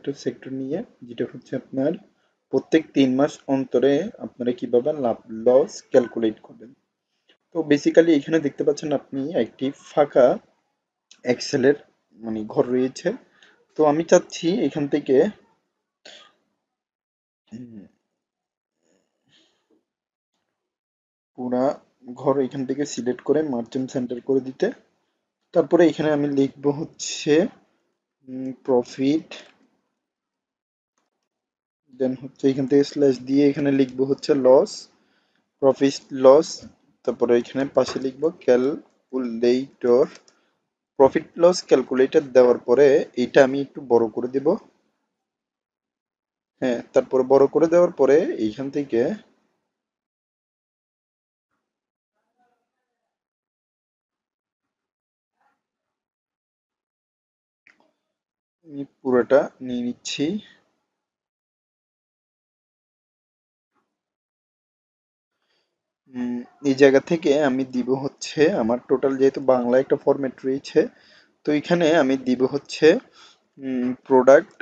একটা সেক্টর নিয়ে, যেটা হচ্ছে আপনার প্রত্যেক 3 মাস অন্তরে আপনারা কিভাবে লাভ লস ক্যালকুলেট করবেন। তো বেসিক্যালি এখানে দেখতে পাচ্ছেন আপনি একটি ফাঁকা এক্সেলের ঘর রয়েছে। তো আমি চাচ্ছি এখান থেকে উম, পুরা ঘর এখান থেকে সিলেক্ট করে মার্চেন্ট সেন্টার করে দিতে। তারপরে এখানে আমি লিখবো হচ্ছে প্রফিট, দেন হচ্ছে এখান থেকে স্ল্যাশ দিয়ে এখানে লিখবো হচ্ছে লস, প্রফিট লস। তারপরে এখানে পাশে লিখবো ক্যালকুলেটর, প্রফিট লস ক্যালকুলেটর দেওয়ার পরে এইটা আমি একটু বড় করে দেব। হ্যাঁ, তারপরে বড় করে দেওয়ার পরে এইখান থেকে আমি পুরোটা নিয়ে নিচ্ছি। এই জায়গা থেকে আমি দিব হচ্ছে আমার টোটাল, যেহেতু বাংলা একটা ফরম্যাট রয়েছে, তো এখানে আমি দিব হচ্ছে প্রোডাক্ট,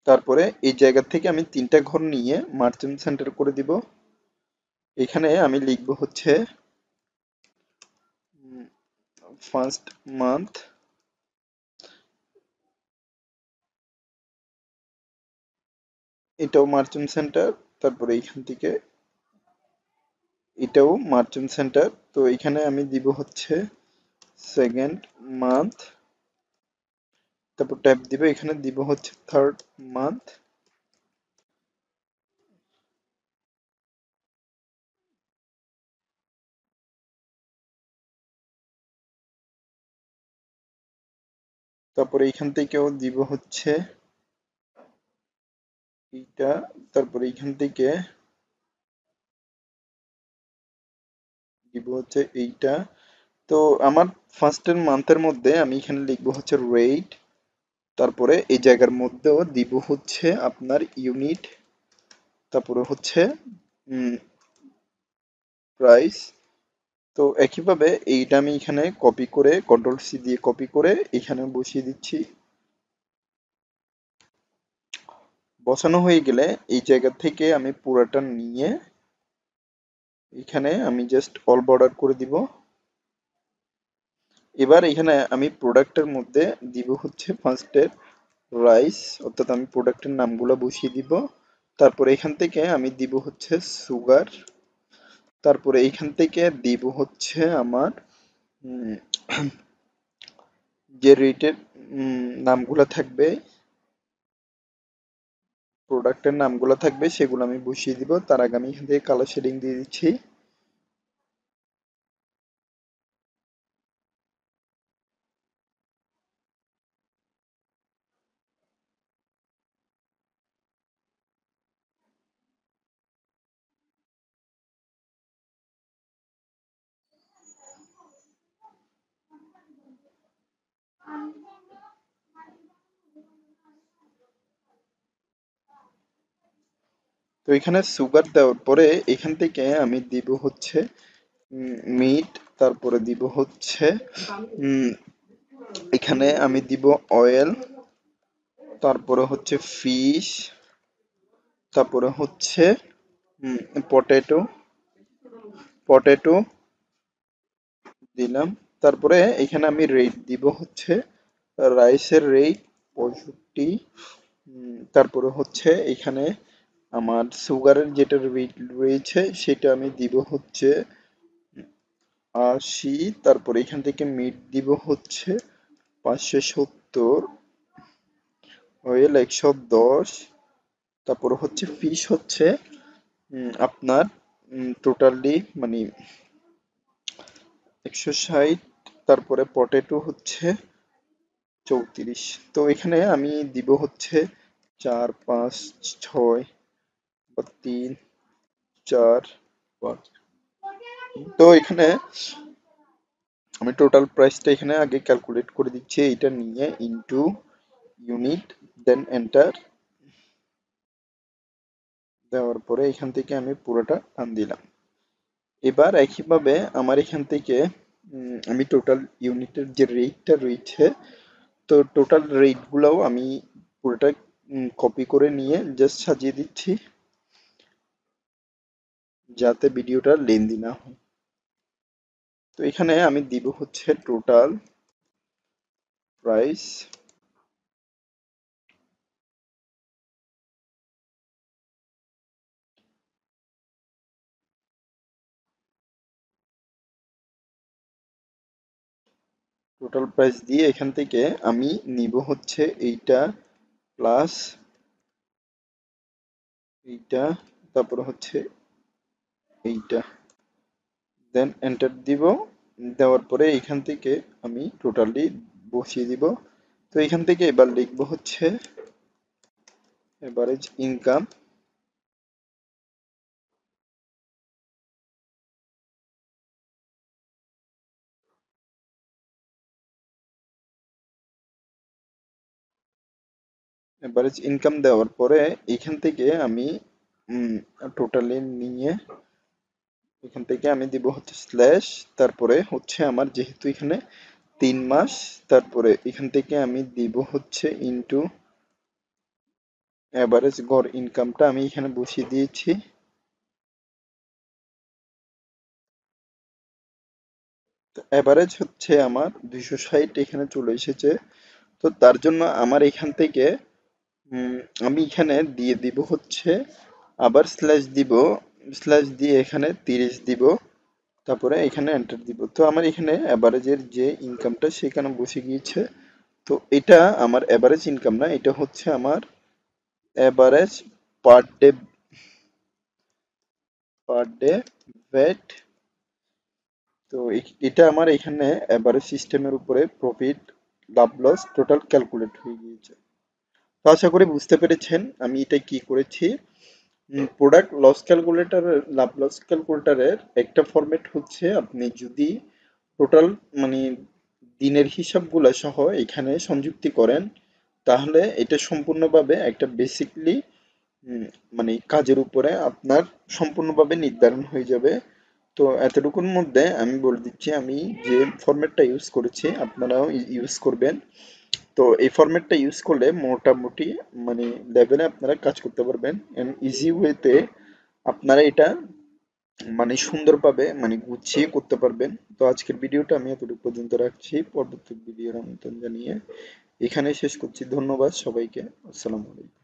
তারপরে এই জায়গা থেকে আমি 3টা ঘর নিয়ে মার্চেন্ট সেন্টার করে দিব। এখানে আমি লিখব হচ্ছে ফার্স্ট মান্থ, এটাও মার্চেন্ট সেন্টার। তারপরে এইখান থেকে এটাও মার্চেন্ট সেন্টার। তো এখানে আমি দিব হচ্ছে সেকেন্ড মান্থ, তারপর ট্যাব দিব, এখানে দিব হচ্ছে থার্ড মান্থ। তারপরে এইখান থেকেও দিব হচ্ছে এইটা, তারপরে এইখান থেকে দিব হচ্ছে এইটা। তো আমার ফার্স্টের মান্থের মধ্যে আমি এখানে লিখবো হচ্ছে রেট, তারপরে এই জায়গার মধ্যেও দিব হচ্ছে আপনার ইউনিট, তারপরে হচ্ছে প্রাইস। তো একইভাবে এইটা আমি এখানে কপি করে কন্ট্রোল সি দিয়ে কপি করে এখানে বসিয়ে দিচ্ছি। বসানো হয়ে গেলে এই জায়গা থেকে আমি পুরাটা নিয়ে এখানে আমি জাস্ট অল বর্ডার করে দিব। এবার এখানে আমি প্রোডাক্টের মধ্যে দিব হচ্ছে ফার্স্টে রাইস, অর্থাৎ আমি প্রোডাক্টের নামগুলো বসিয়ে দিব। তারপরে এখান থেকে আমি দিব হচ্ছে সুগার, তারপরে এইখান থেকে দিব হচ্ছে আমার উম, যে রেটের নামগুলো থাকবে, প্রোডাক্টের নামগুলো থাকবে সেগুলো আমি বসিয়ে দিব। তার আগে আমি এখান থেকে কালার শেডিং দিয়ে দিচ্ছি। তো এখানে সুগার দেওয়ার পরে এখান থেকে আমি দিব হচ্ছে মিট, তারপরে দিব হচ্ছে উম, এখানে আমি দিব অয়েল, তারপরে হচ্ছে ফিশ, তারপরে হচ্ছে পটেটো, পটেটো দিলাম। তারপরে এখানে আমি রেট দিব হচ্ছে রাইসের রেট 65। তারপরে হচ্ছে এখানে আমার সুগারের যেটা রেট রয়েছে সেটা আমি দিব হচ্ছে 80। তারপরে এখান থেকে মিট দিব হচ্ছে 570, অয়েল 110। তারপরে হচ্ছে ফিশ হচ্ছে আপনার টোটালি 160। তারপরে পটেটো হচ্ছে 34। তো এখানে আমি দিব হচ্ছে 4 5 6 বা 3 4 5। তো এখানে আমি টোটাল প্রাইসটা এখানে আগে ক্যালকুলেট করে দিচ্ছি, এইটা নিয়ে ইনটু ইউনিট, দেন এন্টার, দেওয়ার পরে এখান থেকে আমি পুরোটা টান দিলাম। এবার একইভাবে আমার এখান থেকে আমি টোটাল ইউনিটের যে রেটটা রয়েছে, তো টোটাল রেটগুলোও আমি পুরোটা কপি করে নিয়ে জাস্ট সাজিয়ে দিচ্ছি, যাতে ভিডিওটা লেন্দি না হয়। তো এখানে আমি দিব হচ্ছে টোটাল প্রাইস, টোটাল প্রাইস দিয়ে এখান থেকে আমি নিব হচ্ছে এইটা প্লাস এইটা, তারপর হচ্ছে এইটা, দেন এন্টার দিব। দেওয়ার পরে এখান থেকে আমি টোটালি বসিয়ে দিব। তো এখান থেকে এবার লিখবো হচ্ছে এভারেজ ইনকাম, এভারেজ ইনকাম দেওয়ার পরে এখান থেকে আমি টোটালি নিয়ে এখান থেকে আমি দিব হচ্ছে স্ল্যাশ, তারপরে হচ্ছে আমার যেহেতু এখানে 3 মাস, তারপরে এখান থেকে আমি দিব হচ্ছে ইনটু এভারেজ গড় ইনকামটা আমি এখানে বসিয়ে দিয়েছি। এভারেজ হচ্ছে আমার 260 এখানে চলে এসেছে। তো তার জন্য আমার এখান থেকে উম, আমি এখানে দিয়ে দিব হচ্ছে আবার স্ল্যাশ দিব, স্ল্যাশ দিয়ে এখানে 30 দিব, তারপরে এখানে এন্টার দিব। তো আমার এখানে অ্যাভারেজের যে ইনকামটা সেখানে বসে গিয়েছে। তো এটা আমার অ্যাভারেজ ইনকাম না, এটা হচ্ছে আমার average per day, per day VAT. তো এটা আমার এখানে অ্যাভারেজ সিস্টেমের উপরে প্রফিট লাভ লস টোটাল ক্যালকুলেট হয়ে গিয়েছে। তো আশা করি বুঝতে পেরেছেন আমি এটা কি করেছি। প্রোডাক্ট লস ক্যালকুলেটরের লাভ লস ক্যালকুলেটরের একটা ফরম্যাট হচ্ছে আপনি যদি টোটাল মানে দিনের হিসাবগুলো সহ এখানে সংযুক্তি করেন, তাহলে এটা সম্পূর্ণভাবে একটা বেসিকলি মানে কাজের উপরে আপনার সম্পূর্ণভাবে নির্ধারণ হয়ে যাবে। তো এতটুকুর মধ্যে আমি বলে দিচ্ছি আমি যে ফরম্যাটটা ইউজ করেছি আপনারাও ইউজ করবেন। তো এই ফরম্যাটটা ইউজ করলে মোটামুটি মানে লেভেলে আপনারা কাজ করতে পারবেন এন্ড ইজি ওয়েতে আপনারা এটা মানে সুন্দরভাবে মানে গুছিয়ে করতে পারবেন। তো আজকের ভিডিওটা আমি এতটুকু পর্যন্ত রাখছি, পরবর্তী ভিডিওর আমন্ত্রণ জানিয়ে এখানে শেষ করছি। ধন্যবাদ সবাইকে। আসসালামু আলাইকুম।